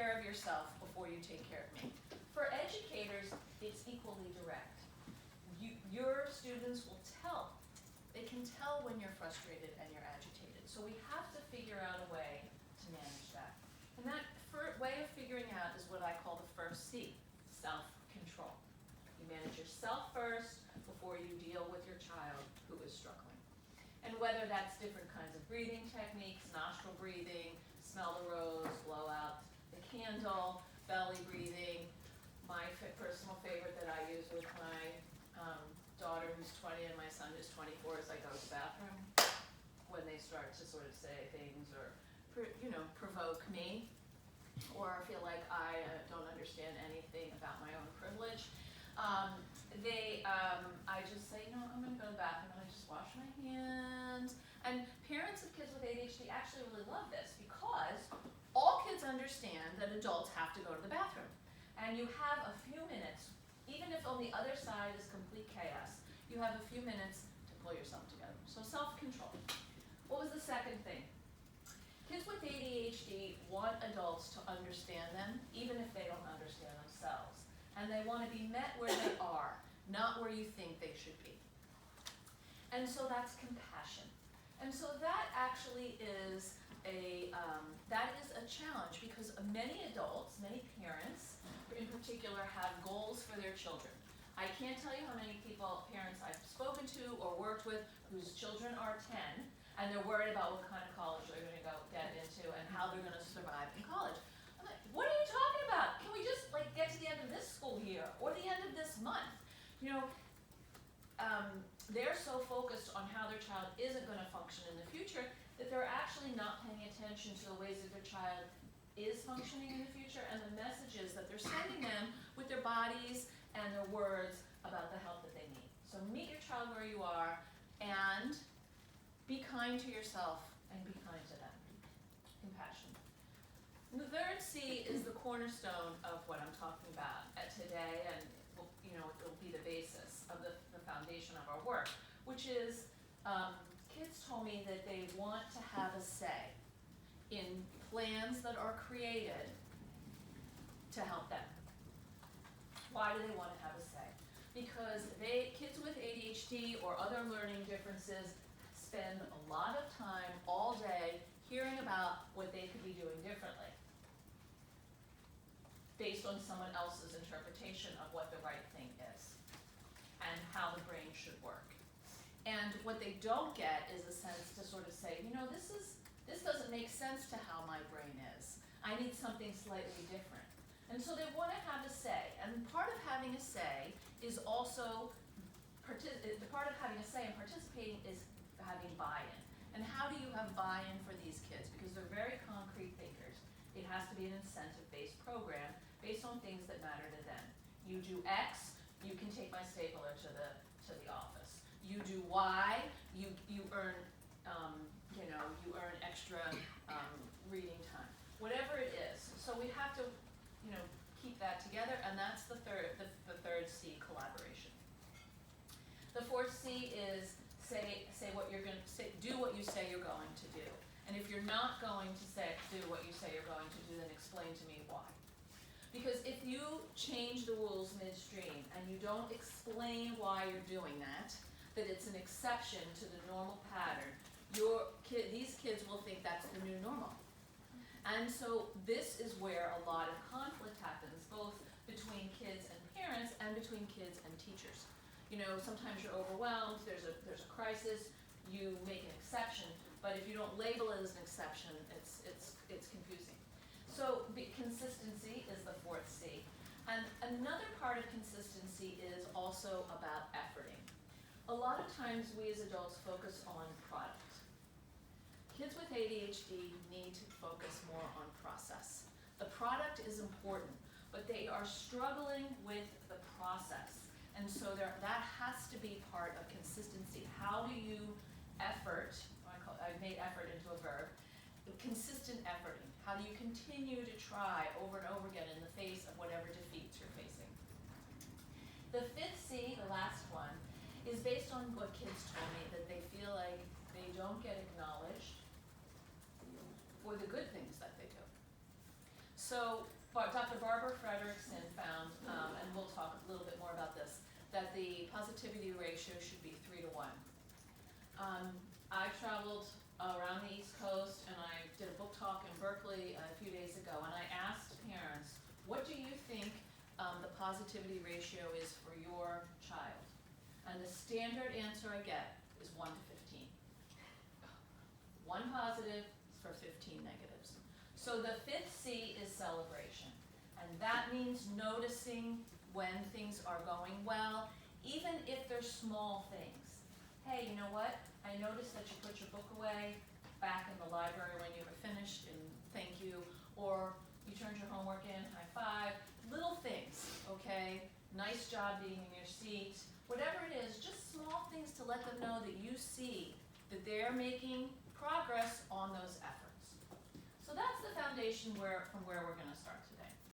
care of yourself before you take care of me. For educators, it's equally direct. Your students will tell. They can tell when you're frustrated and you're agitated. So we have to figure out a way to manage that. And that way of figuring out is what I call the first C, self-control. You manage yourself first before you deal with your child who is struggling. And whether that's different kinds of breathing techniques, nostril breathing, smell the rose, blow out the candle, belly breathing. My personal favorite that I use with my daughter who's 20 and my son who's 24 is I go to the bathroom when they start to sort of say things or provoke me or feel like I don't understand anything about my own privilege. I just say, I'm going to go to the bathroom and I just wash my hands. And parents of kids with ADHD actually really love this because all kids understand that adults have to go to the bathroom. And you have a few minutes, even if on the other side is complete chaos, you have a few minutes to pull yourself together. So self-control. What was the second thing? Kids with ADHD want adults to understand them, even if they don't understand themselves. And they want to be met where they are, not where you think they should be. And so that's compassion. And so that actually is a challenge because many adults, many parents in particular, have goals for their children. I can't tell you how many parents I've spoken to or worked with whose children are 10 and they're worried about what kind of college they're going to get into and how they're going to survive in college. I'm like, what are you talking about? Can we just get to the end of this school year or the end of this month? They're so focused on how their child isn't going to function in the future that they're actually not paying attention to the ways that their child is functioning in the future and the messages that they're sending them with their bodies and their words about the help that they need. So meet your child where you are and be kind to yourself and be kind to them. Compassion. And the third C is the cornerstone of what I'm talking about today, and it'll be the basis of the foundation of our work, which is kids told me that they want to have a say in plans that are created to help them. Why do they want to have a say? Because kids with ADHD or other learning differences spend a lot of time all day hearing about what they could be doing differently based on someone else's interpretation of what the right thing is and how the brain should work. And what they don't get is a sense to sort of say, this doesn't make sense to how my brain is. I need something slightly different. And so they want to have a say. And part of having a say is also, part of having a say and participating is having buy-in. And how do you have buy-in for these kids? Because they're very concrete thinkers. It has to be an incentive-based program based on things that matter to them. You do X, you can take my stapler to the office. You do Y, you earn extra reading time. Whatever it is. So we have to keep that together, and that's the third C, collaboration. The fourth C is say what you're going to say, do what you say you're going to do. And if you're not going to do what you say you're going to do, then explain to me why. Because if you change the rules midstream and you don't explain why you're doing that it's an exception to the normal pattern, these kids will think that's the new normal. And so this is where a lot of conflict happens, both between kids and parents and between kids and teachers. Sometimes you're overwhelmed, there's a crisis, you make an exception, but if you don't label it as an exception, it's confusing. So consistency is the fourth C. And another part of consistency is also about efforting. A lot of times we as adults focus on product. Kids with ADHD need to focus more on process. The product is important, but they are struggling with the process. And so that has to be part of consistency. How do you I've made effort into a verb, consistent efforting. How do you continue to try over and over again in the face of whatever defeats you're facing? The fifth C, the last one, is based on what kids told me, that they feel like they don't get acknowledged for the good things that they do. So Frederickson found, and we'll talk a little bit more about this, that the positivity ratio should be 3 to 1. I traveled around the East Coast and I did a book talk in Berkeley a few days ago, and I asked parents, what do you think the positivity ratio is for your child? And the standard answer I get is 1 to 15. 1 positive is for 15 negatives. So the 5th C is celebration. And that means noticing when things are going well, even if they're small things. Hey, you know what? I noticed that you put your book away back in the library when you were finished, and thank you. Or you turned your homework in, high five. Little things, okay? Nice job being in your seat. Whatever it is, just small things to let them know that you see that they're making progress on those efforts. So that's the foundation from where we're going to start.